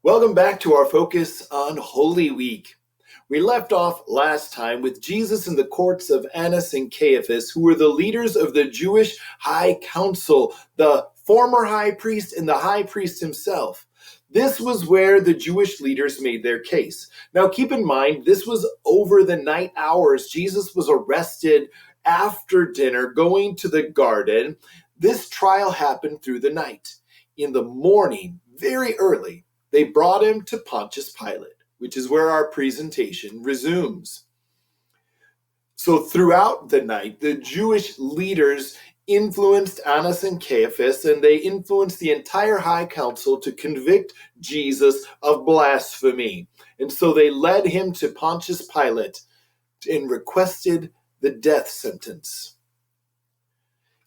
Welcome back to our focus on Holy Week. We left off last time with Jesus in the courts of Annas and Caiaphas, who were the leaders of the Jewish High Council, the former high priest and the high priest himself. This was where the Jewish leaders made their case. Now keep in mind, this was over the night hours. Jesus was arrested after dinner, going to the garden. This trial happened through the night. In the morning, very early, they brought him to Pontius Pilate, which is where our presentation resumes. So throughout the night, the Jewish leaders influenced Annas and Caiaphas, and they influenced the entire high council to convict Jesus of blasphemy. And so they led him to Pontius Pilate and requested the death sentence.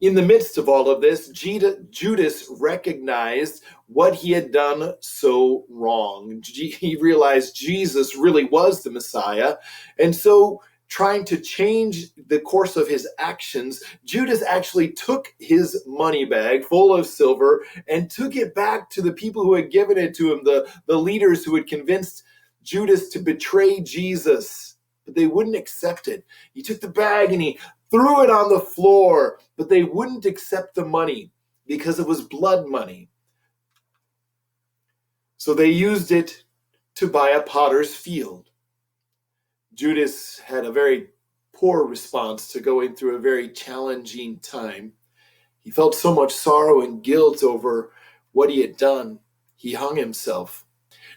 In the midst of all of this, Judas recognized what he had done so wrong. He realized Jesus really was the Messiah. And so, trying to change the course of his actions, Judas actually took his money bag full of silver and took it back to the people who had given it to him, the leaders who had convinced Judas to betray Jesus. But they wouldn't accept it. He took the bag and he threw it on the floor, but they wouldn't accept the money because it was blood money. So they used it to buy a potter's field. Judas had a very poor response to going through a very challenging time. He felt so much sorrow and guilt over what he had done. He hung himself.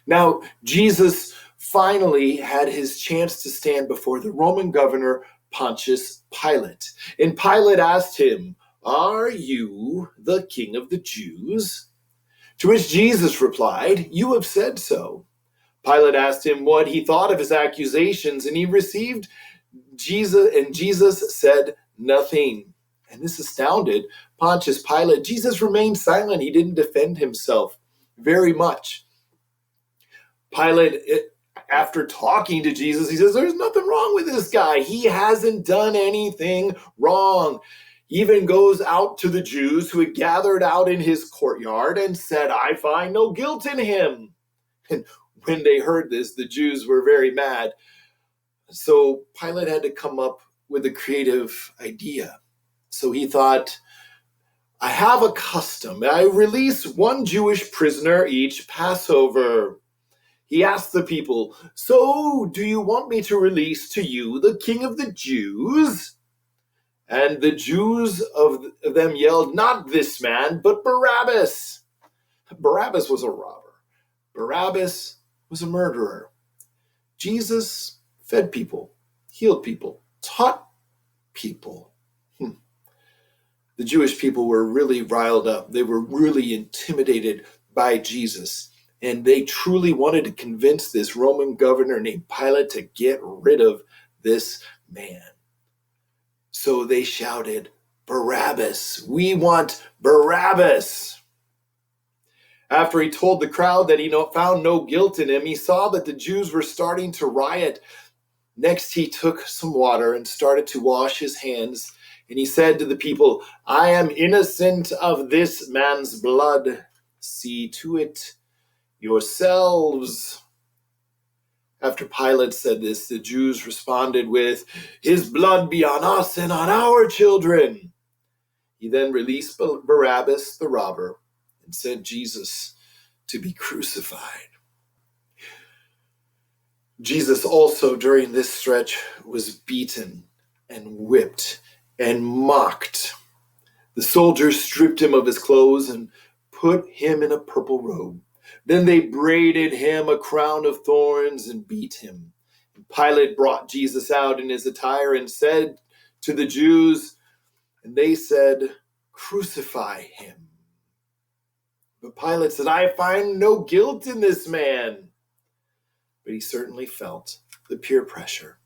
Now, Jesus finally had his chance to stand before the Roman governor, Pontius Pilate. And Pilate asked him, "Are you the king of the Jews?" To which Jesus replied, "You have said so." Pilate asked him what he thought of his accusations, and he received Jesus, and Jesus said nothing. And this astounded Pontius Pilate. Jesus remained silent. He didn't defend himself very much. Pilate, after talking to Jesus, he says, "There's nothing wrong with this guy. He hasn't done anything wrong." He even goes out to the Jews who had gathered out in his courtyard and said, "I find no guilt in him." And when they heard this, the Jews were very mad. So Pilate had to come up with a creative idea. So he thought, "I have a custom. I release one Jewish prisoner each Passover." He asked the people, "So do you want me to release to you the king of the Jews?" And the Jews of them yelled, "Not this man, but Barabbas." Barabbas was a robber. Barabbas was a murderer. Jesus fed people, healed people, taught people. The Jewish people were really riled up. They were really intimidated by Jesus. And they truly wanted to convince this Roman governor named Pilate to get rid of this man. So they shouted, "Barabbas! We want Barabbas!" After he told the crowd that he found no guilt in him, he saw that the Jews were starting to riot. Next, he took some water and started to wash his hands. And he said to the people, "I am innocent of this man's blood. See to it yourselves." After Pilate said this, the Jews responded with, "His blood be on us and on our children." He then released Barabbas the robber and sent Jesus to be crucified. Jesus also, during this stretch, was beaten and whipped and mocked. The soldiers stripped him of his clothes and put him in a purple robe. Then they braided him a crown of thorns and beat him. Pilate brought Jesus out in his attire and said to the Jews, and they said, "Crucify him." But Pilate said, "I find no guilt in this man." But he certainly felt the peer pressure.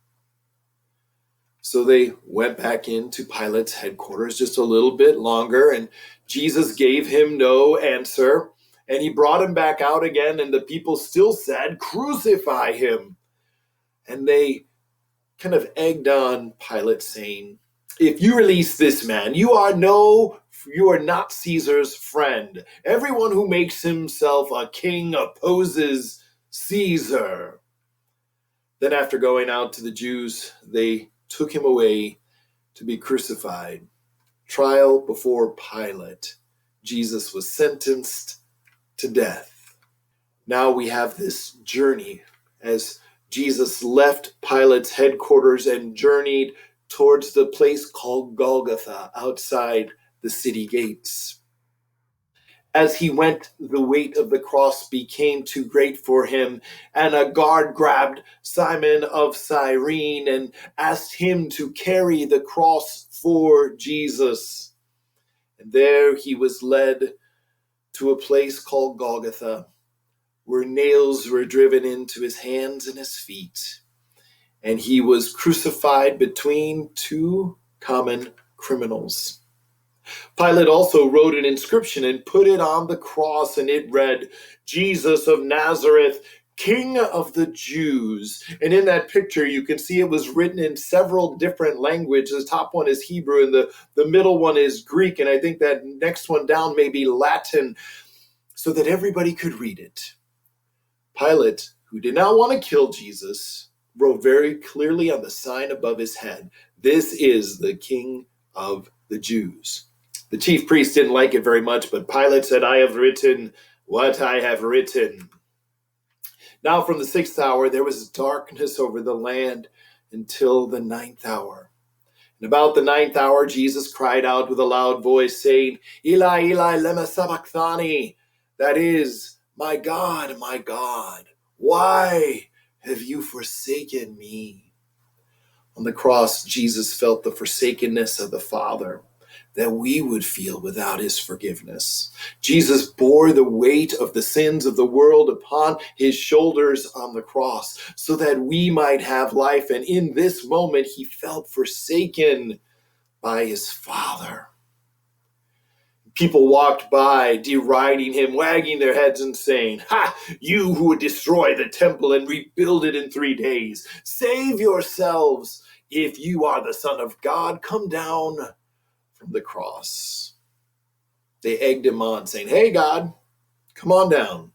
So they went back into Pilate's headquarters just a little bit longer, and Jesus gave him no answer. And he brought him back out again, and the people still said, "Crucify him." And they kind of egged on Pilate, saying, "If you release this man, you are no You are not Caesar's friend. Everyone who makes himself a king opposes Caesar." Then after going out to the Jews, they took him away to be crucified. Trial before Pilate. Jesus was sentenced to death. Now we have this journey as Jesus left Pilate's headquarters and journeyed towards the place called Golgatha outside the city gates. As he went, the weight of the cross became too great for him, and a guard grabbed Simon of Cyrene and asked him to carry the cross for Jesus. And there he was led to a place called Golgatha, where nails were driven into his hands and his feet. And he was crucified between two common criminals. Pilate also wrote an inscription and put it on the cross, and it read, "Jesus of Nazareth, King of the Jews." And in that picture, you can see it was written in several different languages. The top one is Hebrew, and the middle one is Greek, and I think that next one down may be Latin, so that everybody could read it. Pilate, who did not want to kill Jesus, wrote very clearly on the sign above his head, "This is the King of the Jews." The chief priest didn't like it very much, but Pilate said, "I have written what I have written." Now from the 6th hour there was darkness over the land until the 9th hour. And about the 9th hour Jesus cried out with a loud voice, saying, "Eli, Eli, lema sabachthani?" That is, my God, why have you forsaken me?" On the cross, Jesus felt the forsakenness of the Father that we would feel without his forgiveness. Jesus bore the weight of the sins of the world upon his shoulders on the cross so that we might have life. And in this moment, he felt forsaken by his Father. People walked by, deriding him, wagging their heads and saying, "Ha, you who would destroy the temple and rebuild it in 3 days. Save yourselves. If you are the Son of God, come down from the cross." They egged him on, saying, "Hey, God, come on down."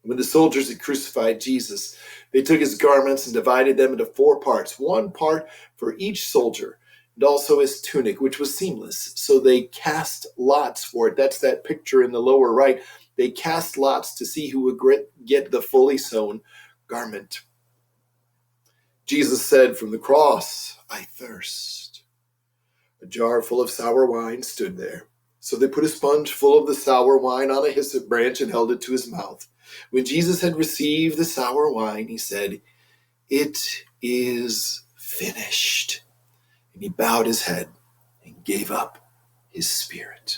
When the soldiers had crucified Jesus, they took his garments and divided them into 4 parts, 1 part for each soldier, and also his tunic, which was seamless. So they cast lots for it. That's that picture in the lower right. They cast lots to see who would get the fully sewn garment. Jesus said from the cross, "I thirst." A jar full of sour wine stood there. So they put a sponge full of the sour wine on a hyssop branch and held it to his mouth. When Jesus had received the sour wine, he said, "It is finished." And he bowed his head and gave up his spirit.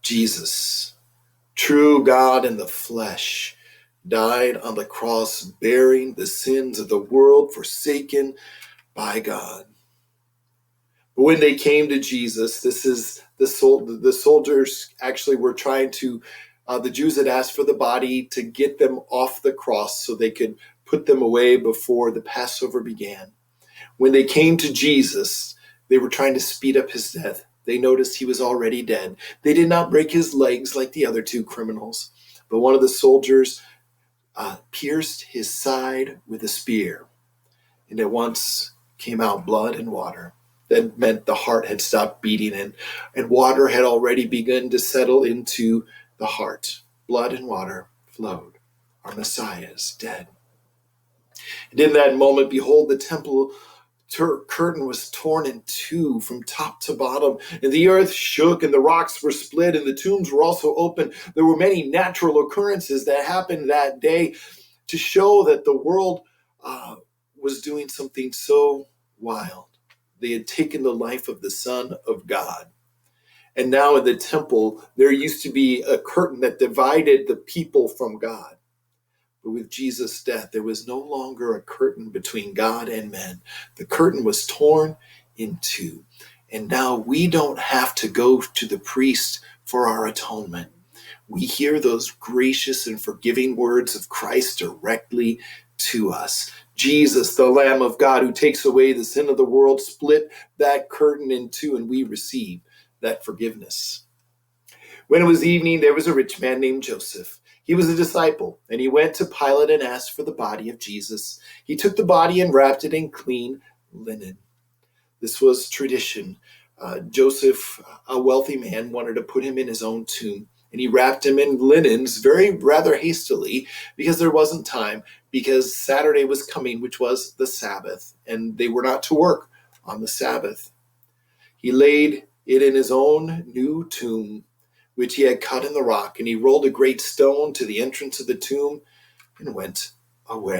Jesus, true God in the flesh, died on the cross bearing the sins of the world, forsaken by God. But when they came to Jesus, this is the soldiers actually were trying to, the Jews had asked for the body to get them off the cross so they could put them away before the Passover began. When they came to Jesus, they were trying to speed up his death. They noticed he was already dead. They did not break his legs like the other 2 criminals, but one of the soldiers pierced his side with a spear, and at once came out blood and water. That meant the heart had stopped beating, and water had already begun to settle into the heart. Blood and water flowed. Our Messiah is dead. And in that moment, behold, the temple curtain was torn in 2 from top to bottom, and the earth shook, and the rocks were split, and the tombs were also open. There were many natural occurrences that happened that day to show that the world was doing something so wild. They had taken the life of the Son of God. And now in the temple, there used to be a curtain that divided the people from God. But with Jesus' death, there was no longer a curtain between God and men. The curtain was torn in 2. And now we don't have to go to the priest for our atonement. We hear those gracious and forgiving words of Christ directly to us. Jesus, the Lamb of God who takes away the sin of the world, split that curtain in 2, and we receive that forgiveness. When it was evening, there was a rich man named Joseph. He was a disciple, and he went to Pilate and asked for the body of Jesus. He took the body and wrapped it in clean linen. This was tradition. Joseph, a wealthy man, wanted to put him in his own tomb, and he wrapped him in linens rather hastily because there wasn't time, because Saturday was coming, which was the Sabbath, and they were not to work on the Sabbath. He laid it in his own new tomb, which he had cut in the rock, and he rolled a great stone to the entrance of the tomb and went away.